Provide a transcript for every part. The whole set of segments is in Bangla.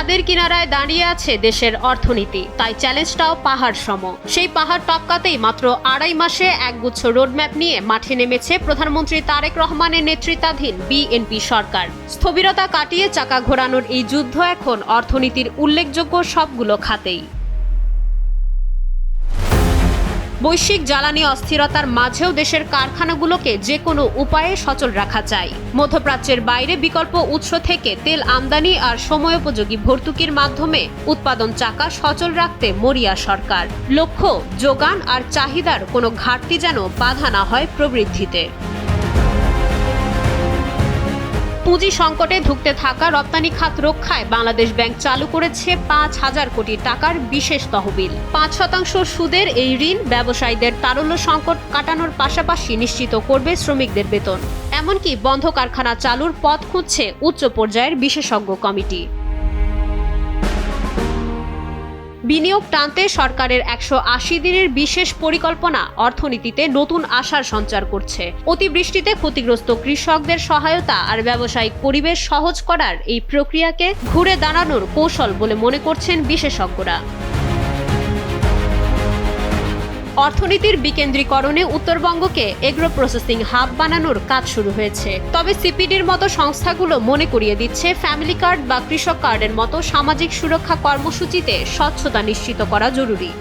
খাদের কিনারায় দাঁড়িয়ে আছে দেশের অর্থনীতি, তাই চ্যালেঞ্জটাও পাহাড় সম। সেই পাহাড় টপকাতেই মাত্র 2.5 মাসে একগুচ্ছ রোডম্যাপ নিয়ে মাঠে নেমেছে প্রধানমন্ত্রী তারেক রহমানের নেতৃত্বাধীন বিএনপি সরকার। স্থবিরতা কাটিয়ে চাকা ঘোরানোর এই যুদ্ধ এখন অর্থনীতির উল্লেখযোগ্য সবগুলো খাতেই। বৈশ্বিক জ্বালানি অস্থিরতার মাঝেও দেশের কারখানাগুলোকে যে কোনো উপায়ে সচল রাখা চাই। মধ্যপ্রাচ্যের বাইরে বিকল্প উৎস থেকে তেল আমদানি আর সময়োপযোগী ভর্তুকির মাধ্যমে উৎপাদন চাকা সচল রাখতে মরিয়া সরকার। লক্ষ্য, যোগান আর চাহিদার কোনো ঘাটতি যেন বাধা না হয় প্রবৃদ্ধিতে। পুঁজি সংকটে ধুঁকতে থাকা রপ্তানি খাত রক্ষায় বাংলাদেশ ব্যাংক চালু করেছে 5,000 কোটি টাকার বিশেষ তহবিল। 5% সুদের এই ঋণ ব্যবসায়ীদের তারল্য সংকট কাটানোর পাশাপাশি নিশ্চিত করবে শ্রমিকদের বেতন। এমনকি বন্ধ কারখানা চালুর পথ খুঁজছে উচ্চ পর্যায়ের বিশেষজ্ঞ কমিটি। বিনিয়োগ টানতে সরকারের 180 দিনের বিশেষ পরিকল্পনা অর্থনীতিতে নতুন আশার সঞ্চার করছে। অতিবৃষ্টিতে ক্ষতিগ্রস্ত কৃষকদের সহায়তা আর ব্যবসায়িক পরিবেশ সহজ করার এই প্রক্রিয়াকে ঘুরে দাঁড়ানোর কৌশল বলে মনে করছেন বিশেষজ্ঞরা। অর্থনীতির বিকেন্দ্রীকরণে উত্তরবঙ্গকে এগ্রো প্রসেসিং হাব বানানোর কাজ শুরু হয়েছে। তবে সিপিডির মতো সংস্থাগুলো মনে করিয়ে দিচ্ছে, ফ্যামিলি কার্ড বা কৃষক কার্ডের মতো সামাজিক সুরক্ষা কর্মসূচিতে স্বচ্ছতা নিশ্চিত করা জরুরি।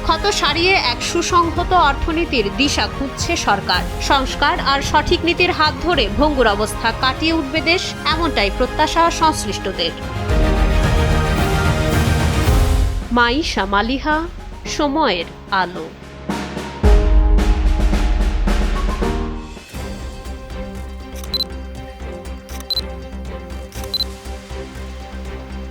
ক্ষত সারিয়ে এক সুসংহত অর্থনীতির দিশা খুঁজছে সরকার। সংস্কার আর সঠিক নীতির হাত ধরে ভঙ্গুর অবস্থা কাটিয়ে উঠবে দেশ, এমনটাই প্রত্যাশা সংশ্লিষ্টদের। মাইশা মালিহা, সময়ের আলো।